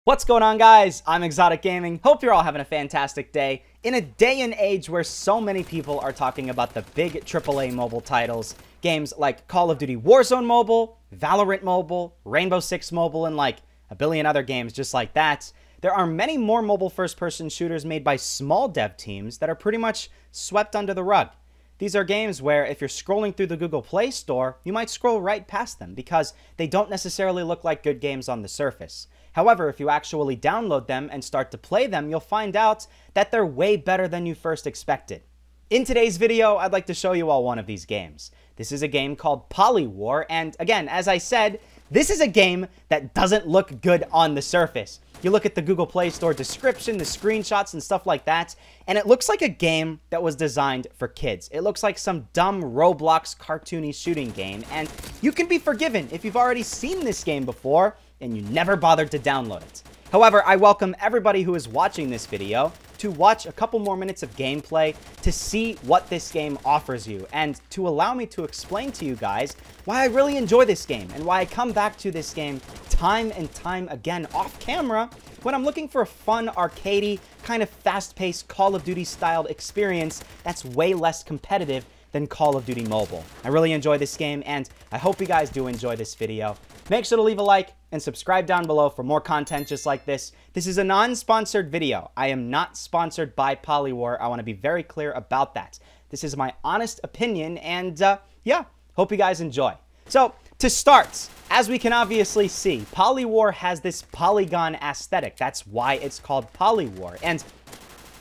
What's going on, guys? I'm Exotic Gaming. Hope you're all having a fantastic day. In a day and age where so many people are talking about the big AAA mobile titles, games like Call of Duty Warzone Mobile, Valorant Mobile, Rainbow Six Mobile, and like a billion other games just like that, there are many more mobile first-person shooters made by small dev teams that are pretty much swept under the rug. These are games where if you're scrolling through the Google Play Store, you might scroll right past them because they don't necessarily look like good games on the surface. However, if you actually download them and start to play them, you'll find out that they're way better than you first expected. In today's video, I'd like to show you all one of these games. This is a game called POLYWAR, and again, as I said, this is a game that doesn't look good on the surface. You look at the Google Play Store description, the screenshots and stuff like that, and it looks like a game that was designed for kids. It looks like some dumb Roblox cartoony shooting game, and you can be forgiven if you've already seen this game before and you never bothered to download it. However, I welcome everybody who is watching this video to watch a couple more minutes of gameplay to see what this game offers you and to allow me to explain to you guys why I really enjoy this game and why I come back to this game time and time again off camera when I'm looking for a fun, arcadey, kind of fast-paced Call of Duty styled experience that's way less competitive than Call of Duty Mobile. I really enjoy this game, and I hope you guys do enjoy this video. Make sure to leave a like and subscribe down below for more content just like this. This is a non-sponsored video. I am not sponsored by POLYWAR. I want to be very clear about that. This is my honest opinion, and yeah, hope you guys enjoy. So, to start, as we can obviously see, POLYWAR has this polygon aesthetic. That's why it's called POLYWAR, and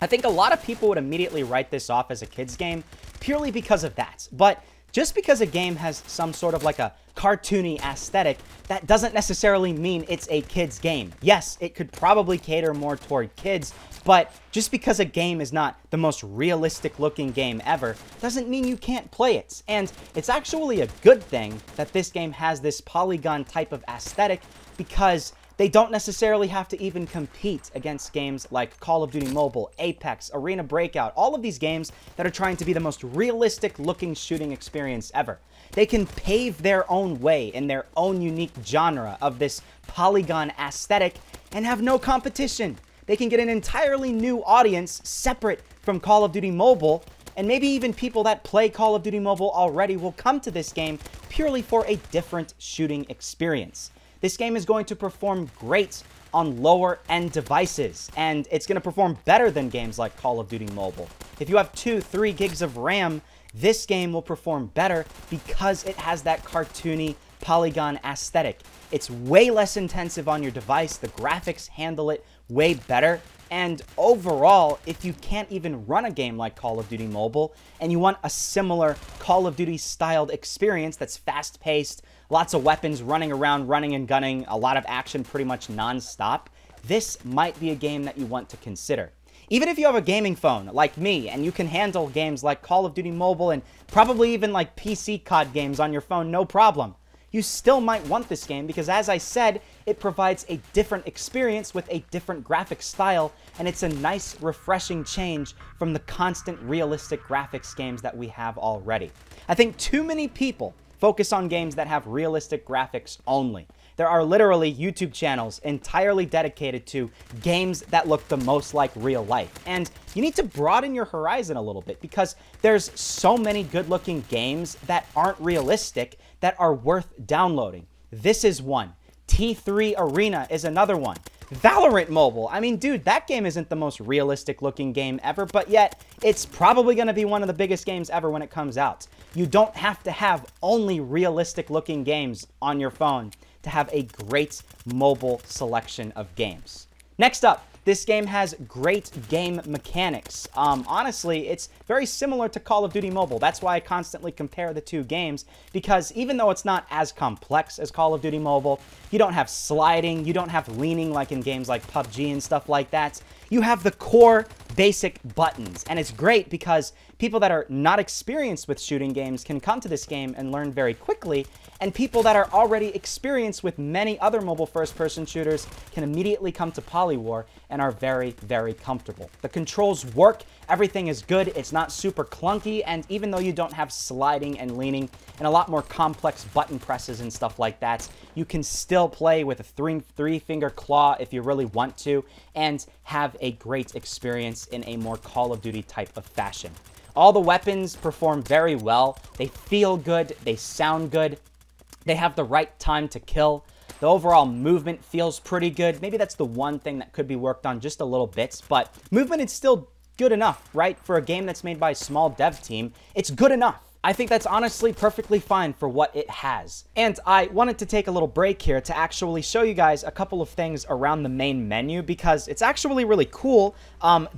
I think a lot of people would immediately write this off as a kid's game purely because of that. But just because a game has some sort of like a cartoony aesthetic, that doesn't necessarily mean it's a kid's game. Yes, it could probably cater more toward kids, but just because a game is not the most realistic looking game ever, doesn't mean you can't play it. And it's actually a good thing that this game has this polygon type of aesthetic because they don't necessarily have to even compete against games like Call of Duty Mobile, Apex, Arena Breakout, all of these games that are trying to be the most realistic looking shooting experience ever. They can pave their own way in their own unique genre of this polygon aesthetic and have no competition. They can get an entirely new audience separate from Call of Duty Mobile, and maybe even people that play Call of Duty Mobile already will come to this game purely for a different shooting experience. This game is going to perform great on lower-end devices, and it's going to perform better than games like Call of Duty Mobile. If you have 2-3 gigs of RAM, this game will perform better because it has that cartoony polygon aesthetic. It's way less intensive on your device, the graphics handle it way better, and overall, if you can't even run a game like Call of Duty Mobile, and you want a similar Call of Duty styled experience that's fast-paced, lots of weapons running around, running and gunning, a lot of action pretty much non-stop, this might be a game that you want to consider. Even if you have a gaming phone like me and you can handle games like Call of Duty Mobile and probably even like PC COD games on your phone, no problem. You still might want this game because, as I said, it provides a different experience with a different graphic style, and it's a nice, refreshing change from the constant realistic graphics games that we have already. I think too many people focus on games that have realistic graphics only. There are literally YouTube channels entirely dedicated to games that look the most like real life. And you need to broaden your horizon a little bit because there's so many good-looking games that aren't realistic that are worth downloading. This is one. T3 Arena is another one. Valorant Mobile. I mean, dude, that game isn't the most realistic looking game ever, but yet it's probably going to be one of the biggest games ever when it comes out. You don't have to have only realistic looking games on your phone to have a great mobile selection of games. Next up, this game has great game mechanics. Honestly, it's very similar to Call of Duty Mobile. That's why I constantly compare the two games, because even though it's not as complex as Call of Duty Mobile, you don't have sliding, you don't have leaning like in games like PUBG and stuff like that. You have the core basic buttons. And it's great because people that are not experienced with shooting games can come to this game and learn very quickly, and people that are already experienced with many other mobile first-person shooters can immediately come to POLYWAR and are very, very comfortable. The controls work, everything is good, it's not super clunky, and even though you don't have sliding and leaning and a lot more complex button presses and stuff like that, you can still play with a three-finger claw if you really want to, and have a great experience in a more Call of Duty type of fashion. All the weapons perform very well, they feel good, they sound good, they have the right time to kill. The overall movement feels pretty good. Maybe that's the one thing that could be worked on just a little bit, but movement is still good enough, right? For a game that's made by a small dev team, it's good enough. I think that's honestly perfectly fine for what it has. And I wanted to take a little break here to actually show you guys a couple of things around the main menu because it's actually really cool.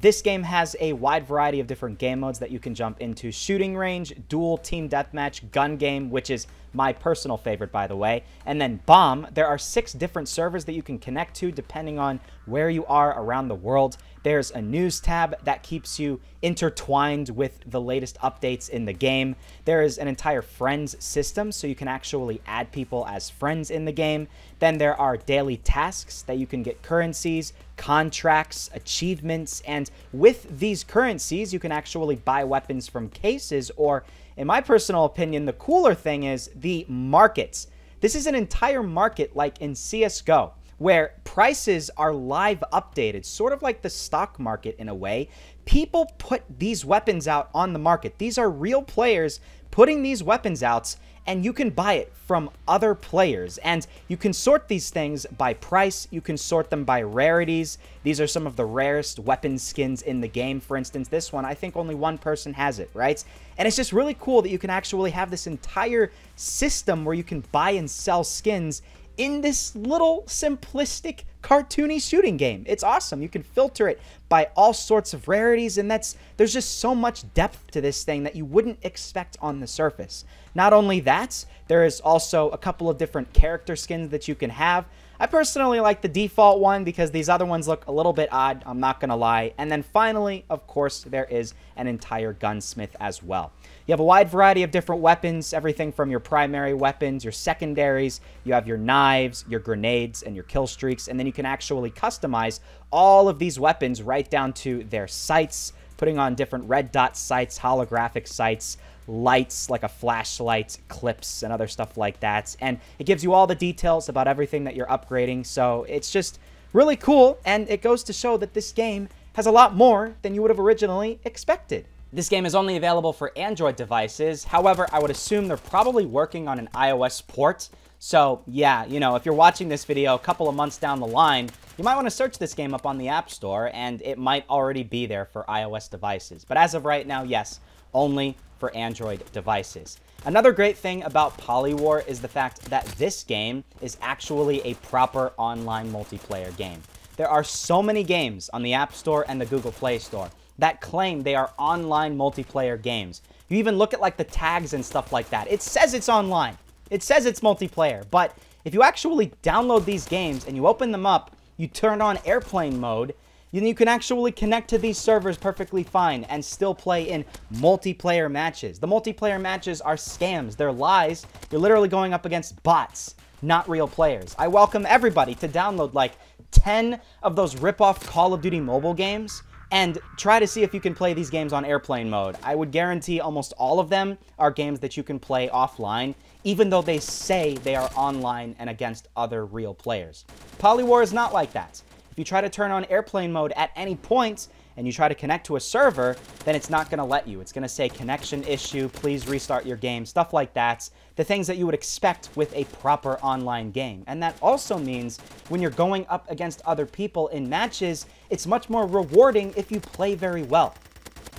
This game has a wide variety of different game modes that you can jump into. Shooting range, duel, team deathmatch, gun game, which is my personal favorite, by the way, and then bomb. There are 6 different servers that you can connect to depending on where you are around the world. There's a news tab that keeps you intertwined with the latest updates in the game. There is an entire friends system, so you can actually add people as friends in the game. Then there are daily tasks that you can get currencies, contracts, achievements, and with these currencies, you can actually buy weapons from cases, or in my personal opinion, the cooler thing is the markets. This is an entire market like in CSGO, where prices are live updated, sort of like the stock market in a way. People put these weapons out on the market. These are real players putting these weapons out, and you can buy it from other players. And you can sort these things by price. You can sort them by rarities. These are some of the rarest weapon skins in the game. For instance, this one, I think only one person has it, right? And it's just really cool that you can actually have this entire system where you can buy and sell skins in this little simplistic cartoony shooting game. It's awesome. You can filter it by all sorts of rarities, and there's just so much depth to this thing that you wouldn't expect on the surface. Not only that, there is also a couple of different character skins that you can have. I personally like the default one because these other ones look a little bit odd, I'm not gonna lie. And then finally, of course, there is an entire gunsmith as well. You have a wide variety of different weapons, everything from your primary weapons, your secondaries, you have your knives, your grenades, and your kill streaks, and then you can actually customize all of these weapons right down to their sights, putting on different red dot sights, holographic sights, lights like a flashlight, clips, and other stuff like that. And it gives you all the details about everything that you're upgrading, so it's just really cool, and it goes to show that this game has a lot more than you would have originally expected. This game is only available for Android devices. However, I would assume they're probably working on an iOS port. So yeah, you know, if you're watching this video a couple of months down the line, you might want to search this game up on the App Store, and it might already be there for iOS devices. But as of right now, yes, only for Android devices. Another great thing about POLYWAR is the fact that this game is actually a proper online multiplayer game. There are so many games on the App Store and the Google Play Store that claim they are online multiplayer games. You even look at like the tags and stuff like that. It says it's online. It says it's multiplayer, but if you actually download these games and you open them up, you turn on airplane mode, then you can actually connect to these servers perfectly fine and still play in multiplayer matches. The multiplayer matches are scams. They're lies. You're literally going up against bots, not real players. I welcome everybody to download like 10 of those rip-off Call of Duty mobile games and try to see if you can play these games on airplane mode. I would guarantee almost all of them are games that you can play offline, even though they say they are online and against other real players. POLYWAR is not like that. If you try to turn on airplane mode at any point and you try to connect to a server, then it's not going to let you. It's going to say connection issue, please restart your game, stuff like that. The things that you would expect with a proper online game. And that also means when you're going up against other people in matches, it's much more rewarding if you play very well.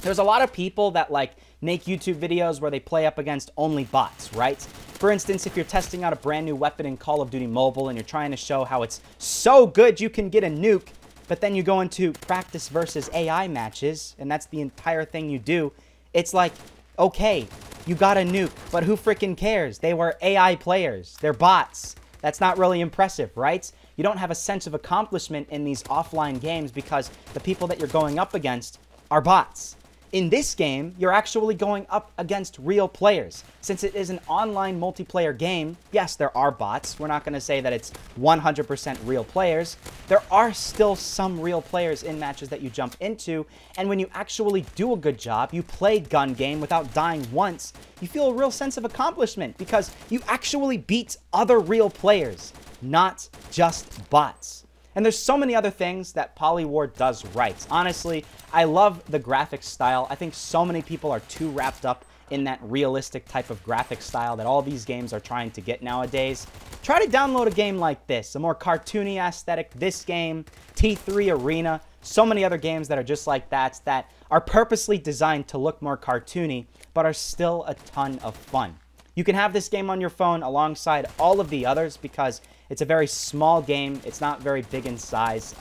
There's a lot of people that like make YouTube videos where they play up against only bots, right? For instance, if you're testing out a brand new weapon in Call of Duty Mobile and you're trying to show how it's so good you can get a nuke, but then you go into practice versus AI matches, and that's the entire thing you do, it's like, okay, you got a nuke, but who freaking cares? They were AI players. They're bots. That's not really impressive, right? You don't have a sense of accomplishment in these offline games because the people that you're going up against are bots. In this game, you're actually going up against real players. Since it is an online multiplayer game, yes, there are bots. We're not going to say that it's 100% real players. There are still some real players in matches that you jump into, and when you actually do a good job, you play gun game without dying once, you feel a real sense of accomplishment because you actually beat other real players, not just bots. And there's so many other things that POLYWAR does right. Honestly, I love the graphics style. I think so many people are too wrapped up in that realistic type of graphic style that all these games are trying to get nowadays. Try to download a game like this, a more cartoony aesthetic. This game, T3 Arena, so many other games that are just like that are purposely designed to look more cartoony, but are still a ton of fun. You can have this game on your phone alongside all of the others because it's a very small game. It's not very big in size.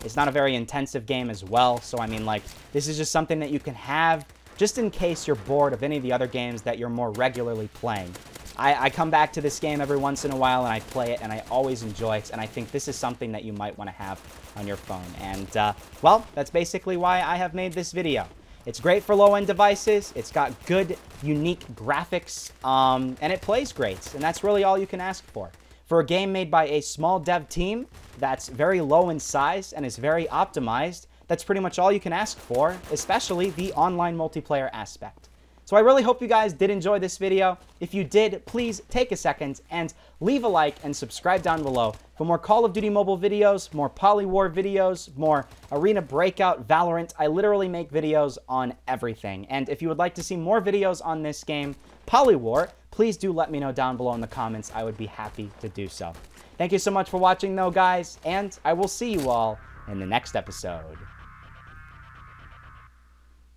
It's not a very intensive game as well. So, I mean, like, this is just something that you can have just in case you're bored of any of the other games that you're more regularly playing. I come back to this game every once in a while and I play it and I always enjoy it. And I think this is something that you might want to have on your phone. And, well, that's basically why I have made this video. It's great for low-end devices, it's got good, unique graphics, and it plays great, and that's really all you can ask for. For a game made by a small dev team that's very low in size and is very optimized, that's pretty much all you can ask for, especially the online multiplayer aspect. So I really hope you guys did enjoy this video. If you did, please take a second and leave a like and subscribe down below for more Call of Duty mobile videos, more POLYWAR videos, more Arena Breakout, Valorant. I literally make videos on everything. And if you would like to see more videos on this game, POLYWAR, please do let me know down below in the comments. I would be happy to do so. Thank you so much for watching though, guys, and I will see you all in the next episode.